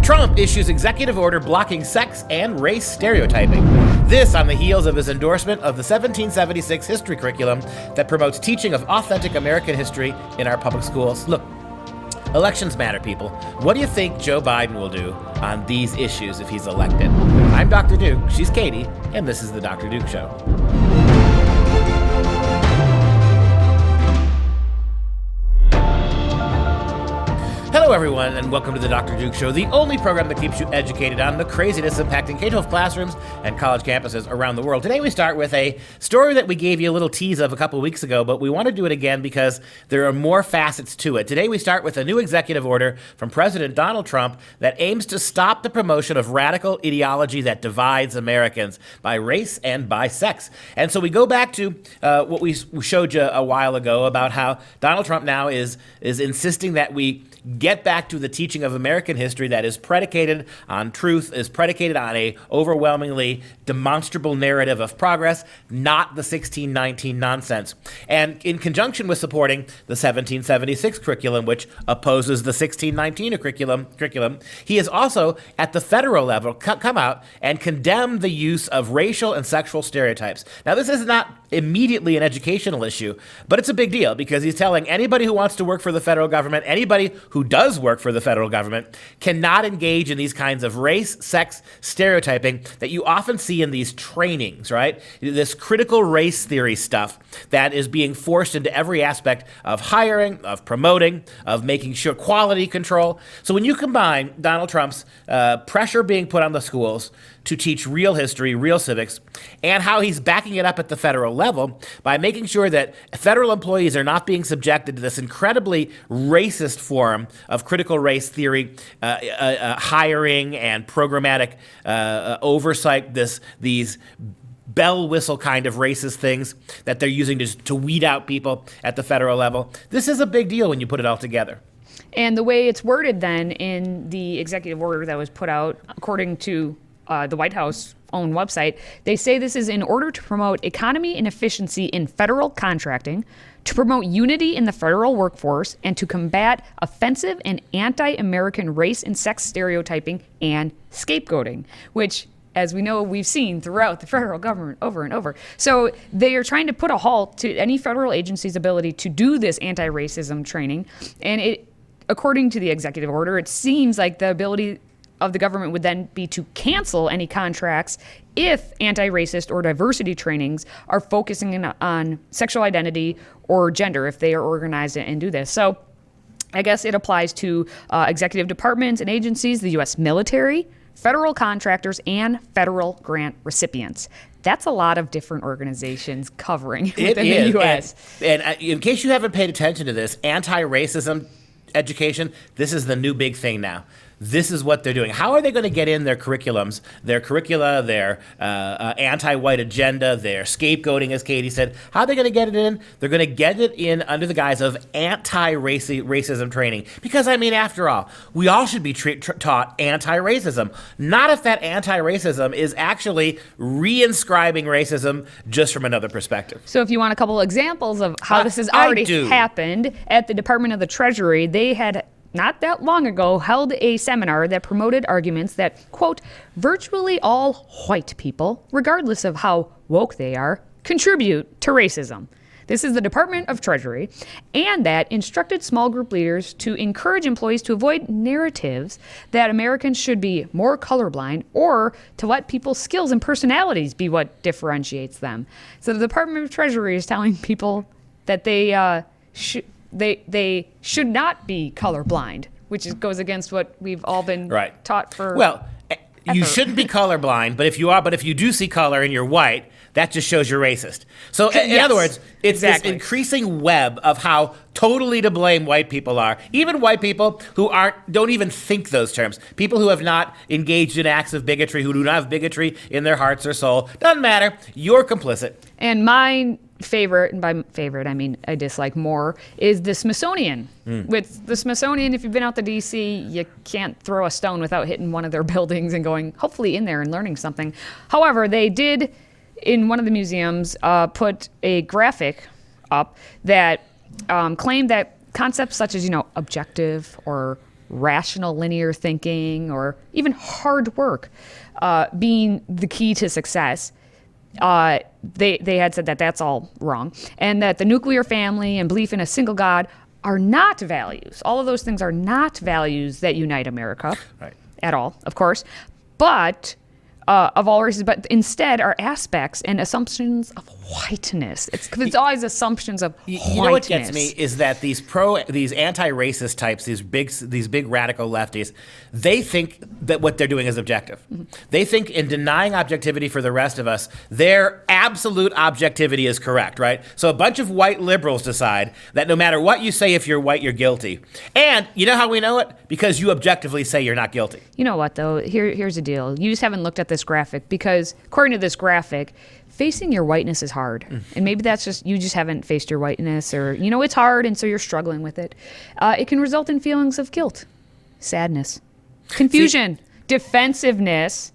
Trump issues executive order blocking sex and race stereotyping. This on the heels of his endorsement of the 1776 history curriculum that promotes teaching of authentic American history in our public schools. Look, elections matter, people. What do you think Joe Biden will do on these issues if he's elected? I'm Dr. Duke, she's Katie, and this is the Dr. Duke Show. Hello, everyone, and welcome to the Dr. Duke Show, the only program that keeps you educated on the craziness impacting K-12 classrooms and college campuses around the world. Today, we start with a story that we gave you a little tease of a couple weeks ago, but we want to do it again because there are more facets to it. Today, we start with a new executive order from President Donald Trump that aims to stop the promotion of radical ideology that divides Americans by race and by sex. And so we go back to what we showed you a while ago about how Donald Trump now is insisting that we get back to the teaching of American history that is predicated on truth, is predicated on a overwhelmingly demonstrable narrative of progress, not the 1619 nonsense. And in conjunction with supporting the 1776 curriculum, which opposes the 1619 curriculum, he has also, at the federal level, come out and condemned the use of racial and sexual stereotypes. Now, this is not immediately an educational issue, but it's a big deal because he's telling anybody who wants to work for the federal government, anybody who does work for the federal government, cannot engage in these kinds of race, sex, stereotyping that you often see in these trainings, right? This critical race theory stuff that is being forced into every aspect of hiring, of promoting, of making sure quality control. So when you combine Donald Trump's pressure being put on the schools to teach real history, real civics, and how he's backing it up at the federal level by making sure that federal employees are not being subjected to this incredibly racist form of critical race theory, hiring and programmatic oversight, these bell whistle kind of racist things that they're using to weed out people at the federal level. This is a big deal when you put it all together. And the way it's worded then in the executive order that was put out, according to the White House own website, they say this is in order to promote economy and efficiency in federal contracting, to promote unity in the federal workforce, and to combat offensive and anti-American race and sex stereotyping and scapegoating, which, as we know, we've seen throughout the federal government over and over. So they are trying to put a halt to any federal agency's ability to do this anti-racism training. And it, according to the executive order, it seems like the ability of the government would then be to cancel any contracts if anti-racist or diversity trainings are focusing on sexual identity or gender, if they are organized and do this. So I guess it applies to executive departments and agencies, the U.S. military, federal contractors, and federal grant recipients. That's a lot of different organizations covering within the U.S. And in case you haven't paid attention to this, anti-racism education, this is the new big thing now. This is what they're doing. How are they going to get in their curriculums, their curricula, their anti-white agenda, their scapegoating, as Katie said? How are they going to get it in? They're going to get it in under the guise of anti-racism training. Because, I mean, after all, we all should be taught anti-racism. Not if that anti-racism is actually reinscribing racism just from another perspective. So if you want a couple examples of how this has already happened, at the Department of the Treasury, they had not that long ago held a seminar that promoted arguments that, quote, virtually all white people, regardless of how woke they are, contribute to racism. This is the Department of Treasury, and that instructed small group leaders to encourage employees to avoid narratives that Americans should be more colorblind, or to let people's skills and personalities be what differentiates them. So the Department of Treasury is telling people that they should not be colorblind, which goes against what we've all been taught for. Well, you shouldn't be colorblind, but if you do see color and you're white, that just shows you're racist. So in other words, it's this increasing web of how totally to blame white people are. Even white people who don't even think those terms. People who have not engaged in acts of bigotry, who do not have bigotry in their hearts or soul. Doesn't matter. You're complicit. And my favorite, and by favorite I mean I dislike more, is the Smithsonian. With the Smithsonian, if you've been out to D.C., you can't throw a stone without hitting one of their buildings and going, hopefully, in there and learning something. However, they did, in one of the museums, put a graphic up that claimed that concepts such as, objective or rational linear thinking or even hard work being the key to success, they had said that that's all wrong, and that the nuclear family and belief in a single God are not values. All of those things are not values that unite America at all, of course, but of all races, but instead are aspects and assumptions of whiteness. It's always assumptions of whiteness. You know what gets me is that these anti-racist types, these big radical lefties, they think that what they're doing is objective. Mm-hmm. They think in denying objectivity for the rest of us, their absolute objectivity is correct, right? So a bunch of white liberals decide that no matter what you say, if you're white, you're guilty. And you know how we know it? Because you objectively say you're not guilty. You know what, though? Here's the deal. You just haven't looked at this graphic, because according to this graphic, facing your whiteness is hard. And maybe that's just, you just haven't faced your whiteness, or, it's hard, and so you're struggling with it. It can result in feelings of guilt, sadness, confusion, defensiveness,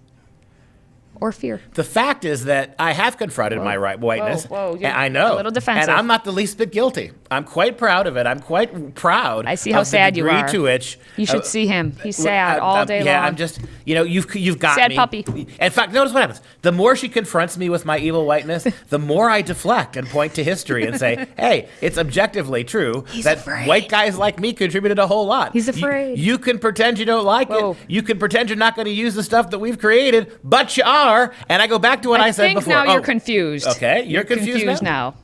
or fear. The fact is that I have confronted my whiteness. Whoa, I know. A little defensive. And I'm not the least bit guilty. I'm quite proud of it. I'm quite proud. I see how sad you are. To which you should see him. He's sad all day long. Yeah, I'm just, you've got sad me. Puppy. In fact, notice what happens. The more she confronts me with my evil whiteness, the more I deflect and point to history and say, hey, it's objectively true that white guys like me contributed a whole lot. He's afraid. You can pretend you don't like it. You can pretend you're not going to use the stuff that we've created, but you are. And I go back to what I said before. I think now you're confused. Okay, you're confused now.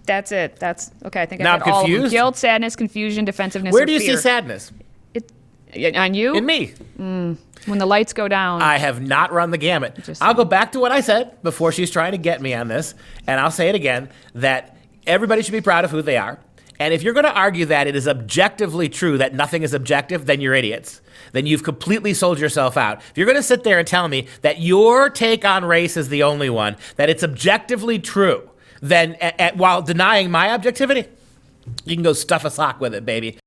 That's it. That's okay. I think now I got all of them. Confused? Guilt, sadness, confusion, defensiveness. Where do you fear. see sadness? On you? In me. When the lights go down. I have not run the gamut. I'll go back to what I said before she's trying to get me on this, and I'll say it again, that everybody should be proud of who they are. And if you're going to argue that it is objectively true that nothing is objective, then you're idiots. Then you've completely sold yourself out. If you're going to sit there and tell me that your take on race is the only one, that it's objectively true, then while denying my objectivity, you can go stuff a sock with it, baby.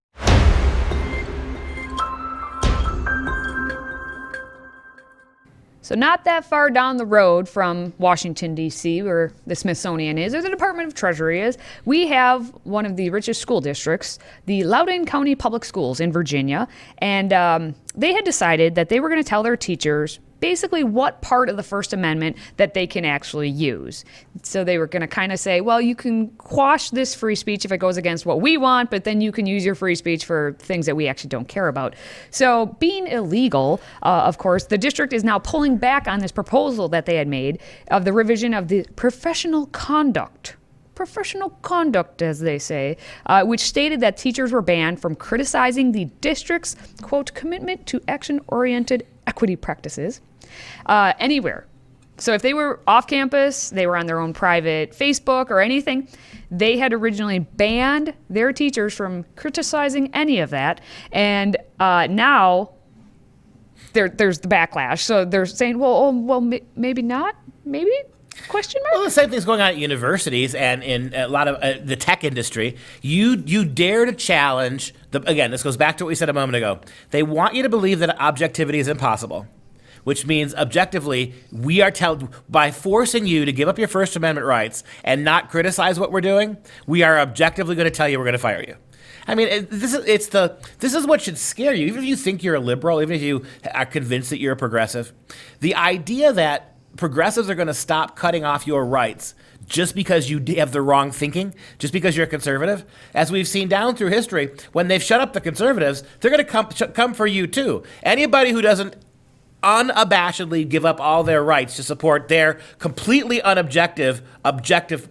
So not that far down the road from Washington, D.C., where the Smithsonian is, or the Department of Treasury is, we have one of the richest school districts, the Loudoun County Public Schools in Virginia. And they had decided that they were going to tell their teachers basically what part of the First Amendment that they can actually use. So they were going to kind of say, well, you can quash this free speech if it goes against what we want, but then you can use your free speech for things that we actually don't care about. So being illegal, of course, the district is now pulling back on this proposal that they had made of the revision of the professional conduct, as they say, which stated that teachers were banned from criticizing the district's, quote, commitment to action-oriented equity practices anywhere. So if they were off campus, they were on their own private Facebook or anything, they had originally banned their teachers from criticizing any of that. And now there's the backlash. So they're saying, maybe not, maybe? Question mark? Well, the same thing's going on at universities and in a lot of the tech industry. You dare to challenge, again, this goes back to what we said a moment ago. They want you to believe that objectivity is impossible, which means objectively, we are by forcing you to give up your First Amendment rights and not criticize what we're doing, we are objectively going to tell you we're going to fire you. I mean, this is what should scare you. Even if you think you're a liberal, even if you are convinced that you're a progressive, the idea that progressives are going to stop cutting off your rights just because you have the wrong thinking, just because you're a conservative. As we've seen down through history, when they've shut up the conservatives, they're going to come for you too. Anybody who doesn't unabashedly give up all their rights to support their completely objective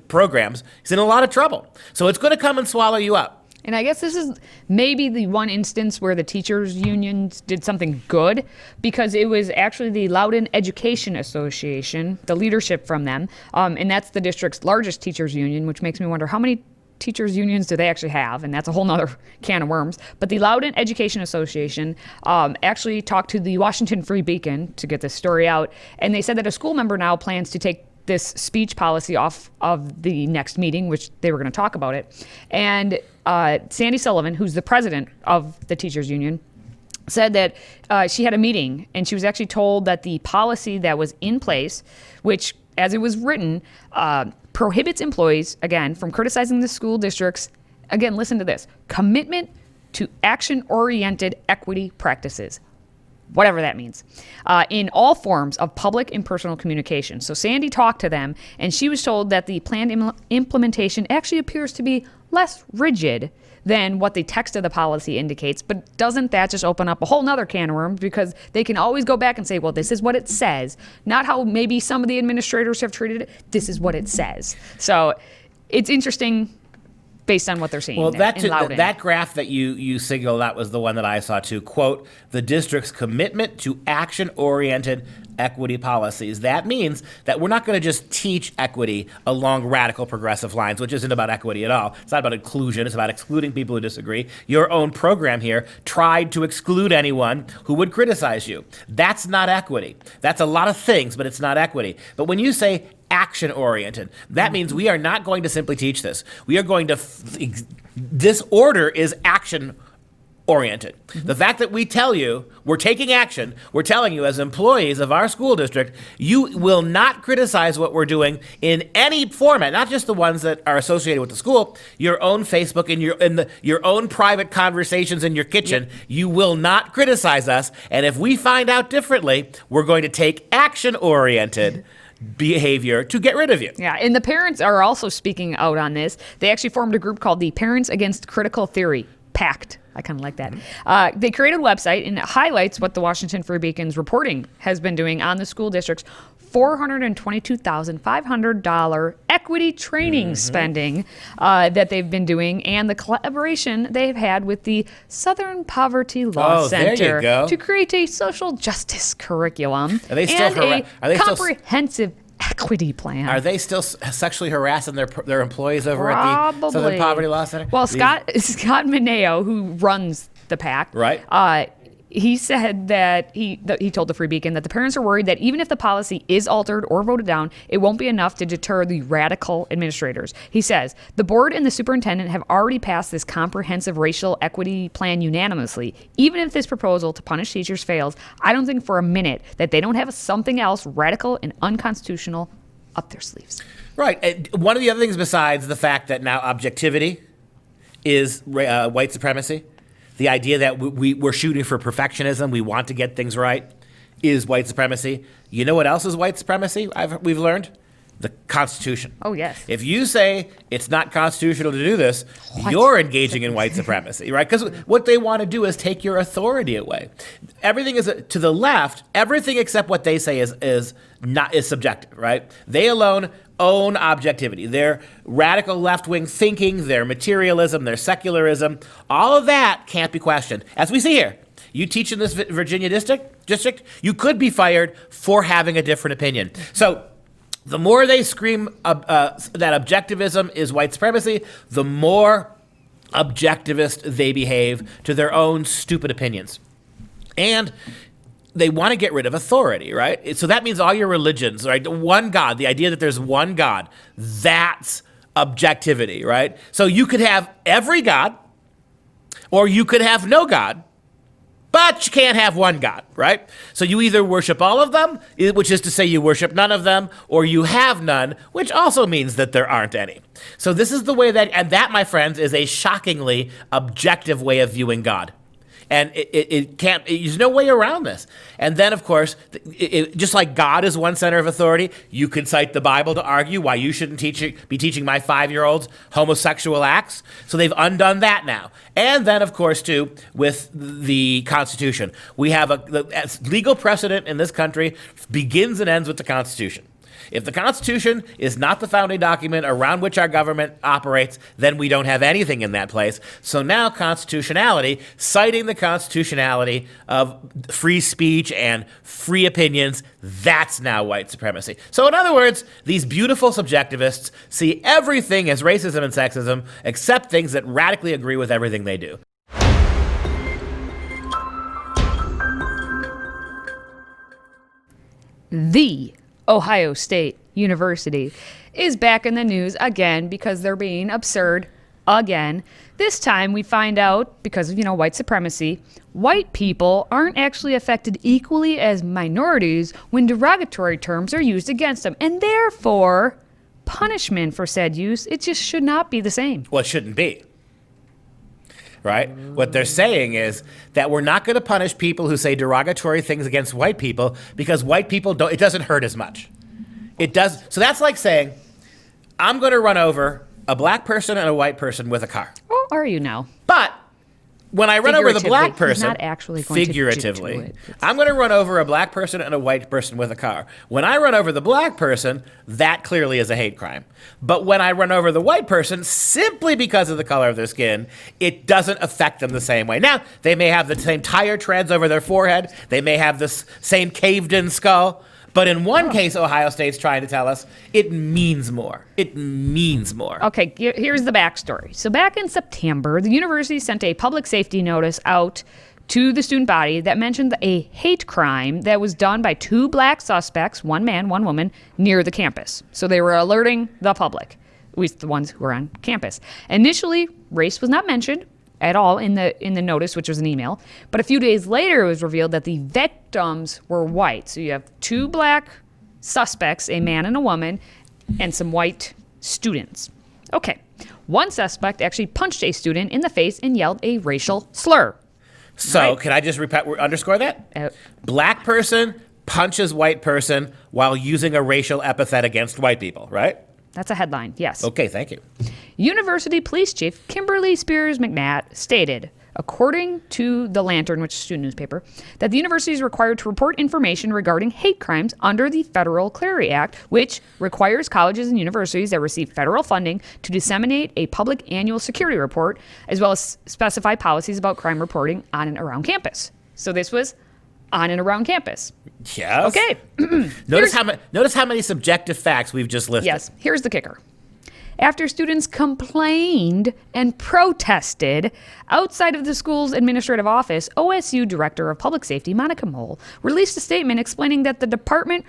programs is in a lot of trouble. So it's going to come and swallow you up. And I guess this is maybe the one instance where the teachers' unions did something good, because it was actually the Loudoun Education Association, the leadership from them, and that's the district's largest teachers' union, which makes me wonder how many teachers' unions do they actually have, and that's a whole nother can of worms. But the Loudoun Education Association actually talked to the Washington Free Beacon to get this story out, and they said that a school member now plans to take this speech policy off of the next meeting, which they were going to talk about it. And Sandy Sullivan, who's the president of the teachers union, said that she had a meeting and she was actually told that the policy that was in place, which as it was written, prohibits employees, again, from criticizing the school district's again, listen to this, commitment to action-oriented equity practices, whatever that means, in all forms of public and personal communication. So Sandy talked to them, and she was told that the planned implementation actually appears to be less rigid than what the text of the policy indicates. But doesn't that just open up a whole nother can of worms? Because they can always go back and say, well, this is what it says, not how maybe some of the administrators have treated it. This is what it says. So it's interesting based on what they're seeing. Well, Loudoun. that graph that you signaled, that was the one that I saw too. Quote, the district's commitment to action-oriented equity policies. That means that we're not going to just teach equity along radical progressive lines, which isn't about equity at all. It's not about inclusion. It's about excluding people who disagree. Your own program here tried to exclude anyone who would criticize you. That's not equity. That's a lot of things, but it's not equity. But when you say action-oriented, that means we are not going to simply teach this. We are going to, this order is action-oriented. The fact that we tell you we're taking action, we're telling you as employees of our school district, you will not criticize what we're doing in any format, not just the ones that are associated with the school, your own Facebook and your own private conversations in your kitchen. Yep. You will not criticize us, and if we find out differently, we're going to take action-oriented behavior to get rid of you. Yeah, and the parents are also speaking out on this. They actually formed a group called the Parents Against Critical Theory, PACT. I kind of like that. They created a website, and it highlights what the Washington Free Beacon's reporting has been doing on the school district's $422,500 equity training spending that they've been doing, and the collaboration they've had with the Southern Poverty Law Center to create a social justice curriculum and a comprehensive equity plan. Are they still sexually harassing their employees over at the Southern Poverty Law Center? Well, Scott Mineo, who runs the PAC, right? He said that he told the Free Beacon that the parents are worried that even if the policy is altered or voted down, it won't be enough to deter the radical administrators. He says, the board and the superintendent have already passed this comprehensive racial equity plan unanimously. Even if this proposal to punish teachers fails, I don't think for a minute that they don't have something else radical and unconstitutional up their sleeves. Right. And one of the other things besides the fact that now objectivity is white supremacy, the idea that we're shooting for perfectionism, we want to get things right, is white supremacy. You know what else is white supremacy, we've learned? The Constitution. Oh, yes. If you say it's not constitutional to do this, you're engaging in white supremacy, right? Because what they want to do is take your authority away. Everything is, to the left, everything except what they say is subjective, right? They alone own objectivity. Their radical left-wing thinking, their materialism, their secularism, all of that can't be questioned. As we see here, you teach in this Virginia district, you could be fired for having a different opinion. So the more they scream that objectivism is white supremacy, the more objectivist they behave to their own stupid opinions. And they want to get rid of authority, right? So that means all your religions, right? One God, the idea that there's one God, that's objectivity, right? So you could have every God, or you could have no God, but you can't have one God, right? So you either worship all of them, which is to say you worship none of them, or you have none, which also means that there aren't any. So this is the way and that, my friends, is a shockingly objective way of viewing God. And there's no way around this. And then, of course, just like God is one center of authority, you could cite the Bible to argue why you shouldn't be teaching my 5-year-olds homosexual acts. So they've undone that now. And then, of course, too, with the Constitution. We have a legal precedent in this country begins and ends with the Constitution. If the Constitution is not the founding document around which our government operates, then we don't have anything in that place. So now constitutionality, citing the constitutionality of free speech and free opinions, that's now white supremacy. So in other words, these beautiful subjectivists see everything as racism and sexism, except things that radically agree with everything they do. The Ohio State University is back in the news again because they're being absurd again. This time we find out, because of, white supremacy, white people aren't actually affected equally as minorities when derogatory terms are used against them. And therefore, punishment for said use, it just should not be the same. Well, it shouldn't be. right? What they're saying is that we're not going to punish people who say derogatory things against white people because white people don't, it doesn't hurt as much. It does. So that's like saying, I'm going to run over a black person and a white person with a car. Oh, are you now? But when I run over the black person, he's not actually going figuratively, to do it. I'm going to run over a black person and a white person with a car. When I run over the black person, that clearly is a hate crime. But when I run over the white person, simply because of the color of their skin, it doesn't affect them the same way. Now, they may have the same tire treads over their forehead. They may have the same caved-in skull. But in one case, Ohio State's trying to tell us it means more. It means more. Okay, here's the backstory. So back in September, the university sent a public safety notice out to the student body that mentioned a hate crime that was done by 2 black suspects, 1 man, 1 woman, near the campus. So they were alerting the public, at least the ones who were on campus. Initially, race was not mentioned at all in the notice, which was an email. But a few days later, it was revealed that the victims were white. So you have 2 black suspects, a man and a woman, and some white students. Okay. One suspect actually punched a student in the face and yelled a racial slur. So Right. can I just underscore that? Black person punches white person while using a racial epithet against white people, right? That's a headline, yes. Okay, thank you. University Police Chief Kimberly Spears McNatt stated, according to The Lantern, which is a student newspaper, that the university is required to report information regarding hate crimes under the Federal Clery Act, which requires colleges and universities that receive federal funding to disseminate a public annual security report, as well as specify policies about crime reporting on and around campus. So this was on and around campus. Yes. Okay. Notice how many subjective facts we've just listed. Yes, here's the kicker. After students complained and protested outside of the school's administrative office, OSU Director of Public Safety, Monica Mole, released a statement explaining that the department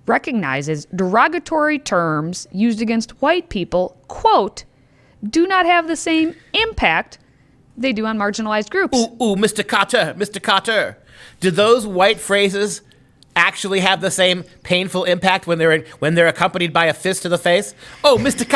recognizes derogatory terms used against white people, quote, do not have the same impact they do on marginalized groups. Ooh, Mr. Carter. Do those white phrases actually have the same painful impact when they're accompanied by a fist to the face? Oh, Mr.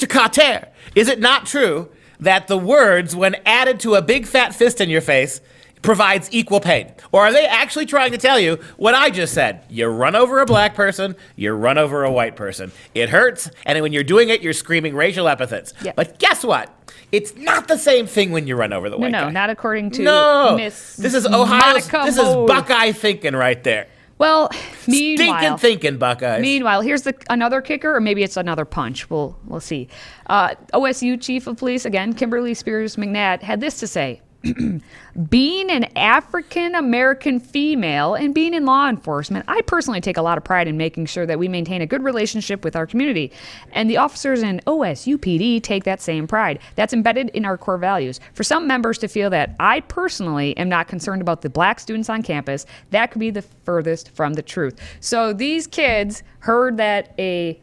Carter, is it not true that the words, when added to a big fat fist in your face, provides equal pain? Or are they actually trying to tell you what I just said? You run over a black person, you run over a white person. It hurts, and when you're doing it, you're screaming racial epithets. Yep. But guess what? It's not the same thing when you run over the white guy. No, not according to Miss This is Ohio's, Monica this is Mole. Buckeye thinking right there. Well, Stinking meanwhile, thinking, Buckeyes. Meanwhile, here's another kicker, or maybe it's another punch. We'll see. OSU Chief of Police, again, Kimberly Spears McNatt, had this to say. Being an African-American female and being in law enforcement, I personally take a lot of pride in making sure that we maintain a good relationship with our community. And the officers in OSU PD take that same pride. That's embedded in our core values. For some members to feel that I personally am not concerned about the black students on campus, that could be the furthest from the truth. So these kids heard that a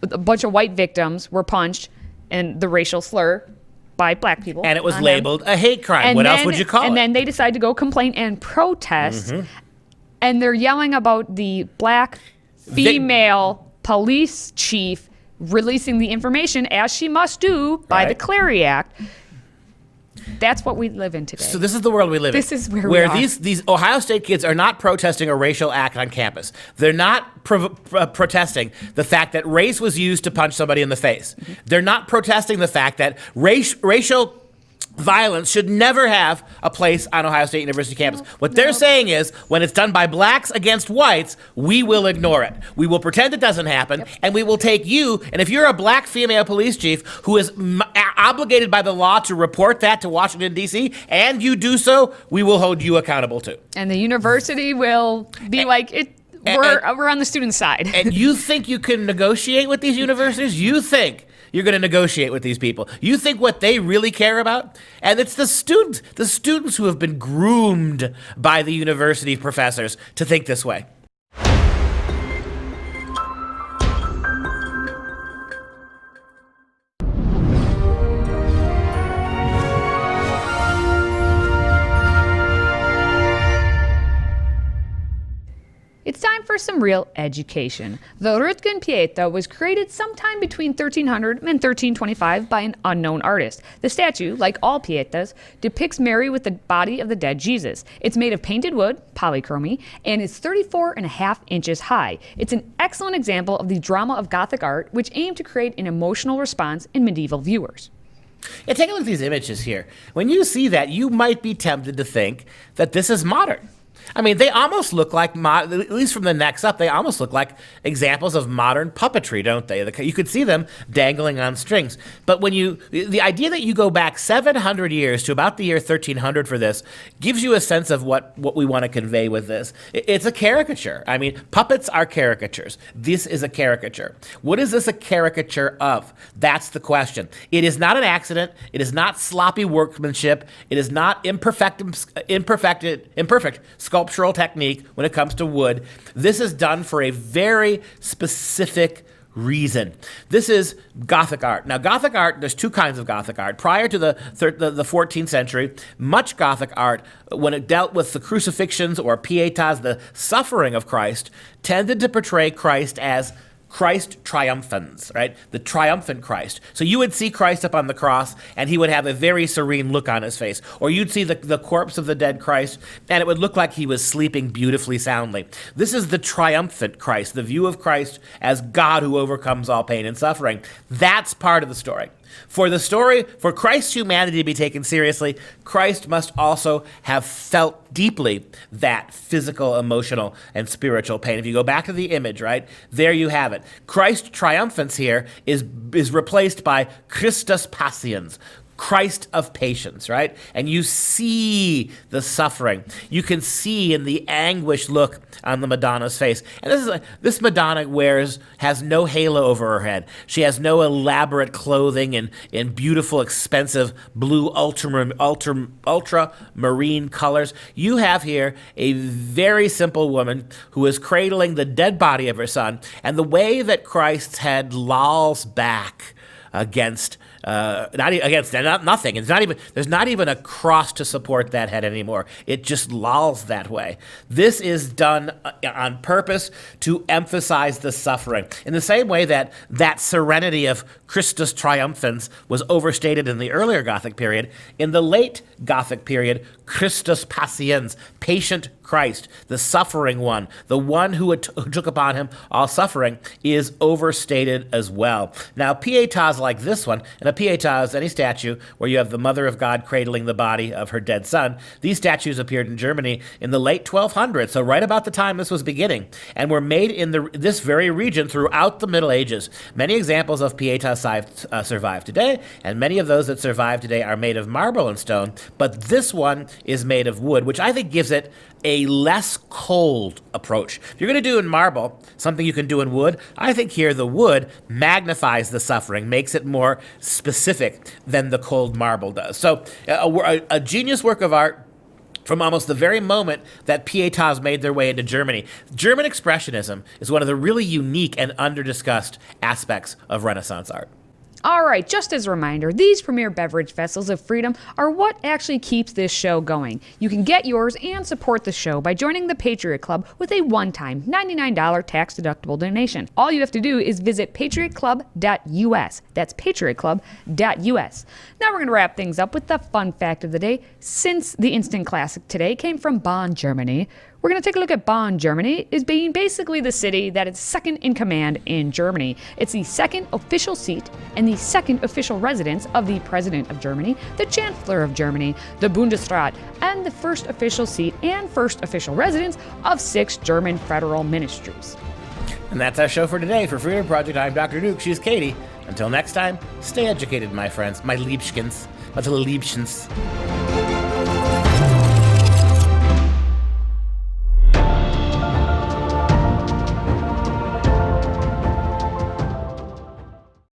bunch of white victims were punched and the racial slur by black people. And it was labeled a hate crime. And what then, else would you call it? And then they decide to go complain and protest. And they're yelling about the black female police chief releasing the information, as she must do by the Clery Act. That's what we live in today. So this is the world we live in. This is where we are. These Ohio State kids are not protesting a racial act on campus. They're not protesting the fact that race was used to punch somebody in the face. They're not protesting the fact that racial violence should never have a place on Ohio State University campus. What they're saying is, when it's done by blacks against whites, we will ignore it. We will pretend it doesn't happen, and we will take you, and if you're a black female police chief who is obligated by the law to report that to Washington, D.C., and you do so, we will hold you accountable too. And the university will be we're on the student side. And you think you can negotiate with these universities? You think you're going to negotiate with these people? You think what they really care about? And it's the students who have been groomed by the university professors to think this way. It's time for some real education. The Röntgen Pieta was created sometime between 1300 and 1325 by an unknown artist. The statue, like all Pietas, depicts Mary with the body of the dead Jesus. It's made of painted wood, polychromy, and is 34.5 inches high. It's an excellent example of the drama of Gothic art, which aimed to create an emotional response in medieval viewers. Yeah, take a look at these images here. When you see that, you might be tempted to think that this is modern. I mean, they almost look like, at least from the necks up, they almost look like examples of modern puppetry, don't they? You could see them dangling on strings. But the idea that you go back 700 years to about the year 1300 for this gives you a sense of what we want to convey with this. It's a caricature. I mean, puppets are caricatures. This is a caricature. What is this a caricature of? That's the question. It is not an accident. It is not sloppy workmanship. It is not imperfect sculptural technique when it comes to wood. This is done for a very specific reason. This is Gothic art. Now, Gothic art, there's two kinds of Gothic art. Prior to the 14th century, much Gothic art, when it dealt with the crucifixions or pietas, the suffering of Christ, tended to portray Christ as Christ triumphans, right? The triumphant Christ. So you would see Christ up on the cross, and he would have a very serene look on his face. Or you'd see the corpse of the dead Christ, and it would look like he was sleeping beautifully soundly. This is the triumphant Christ, the view of Christ as God who overcomes all pain and suffering. That's part of the story. For Christ's humanity to be taken seriously, Christ must also have felt deeply that physical, emotional, and spiritual pain. If you go back to the image, right, there you have it. Christ triumphans here is replaced by Christus patiens, Christ of patience, right? And you see the suffering. You can see in the anguished look on the Madonna's face. And this Madonna has no halo over her head. She has no elaborate clothing in beautiful, expensive blue ultramarine colors. You have here a very simple woman who is cradling the dead body of her son, and the way that Christ's head lolls back against nothing. There's not even a cross to support that head anymore. It just lolls that way. This is done on purpose to emphasize the suffering. In the same way that serenity of Christus triumphans was overstated in the earlier Gothic period, in the late Gothic period, Christus patiens, patient Christ, the suffering one, the one who took upon him all suffering, is overstated as well. Now, pietas like this one, and a pieta is any statue where you have the Mother of God cradling the body of her dead son. These statues appeared in Germany in the late 1200s, so right about the time this was beginning, and were made in this very region throughout the Middle Ages. Many examples of pietas survive today, and many of those that survive today are made of marble and stone, but this one is made of wood, which I think gives it a less cold approach. If you're going to do in marble something you can do in wood, I think here the wood magnifies the suffering, makes it more specific than the cold marble does. So a genius work of art from almost the very moment that pietas made their way into Germany. German Expressionism is one of the really unique and under-discussed aspects of Renaissance art. All right, just as a reminder, these premier beverage vessels of freedom are what actually keeps this show going. You can get yours and support the show by joining the Patriot Club with a one-time $99 tax-deductible donation. All you have to do is visit patriotclub.us. That's patriotclub.us. Now we're going to wrap things up with the fun fact of the day. Since the instant classic today came from Bonn, Germany, we're going to take a look at Bonn, Germany, as being basically the city that is second in command in Germany. It's the second official seat and the second official residence of the President of Germany, the Chancellor of Germany, the Bundesrat, and the first official seat and first official residence of 6 German federal ministries. And that's our show for today. For Freedom Project, I'm Dr. Duke. She's Katie. Until next time, stay educated, my friends, my Liebschens, my little Liebschens.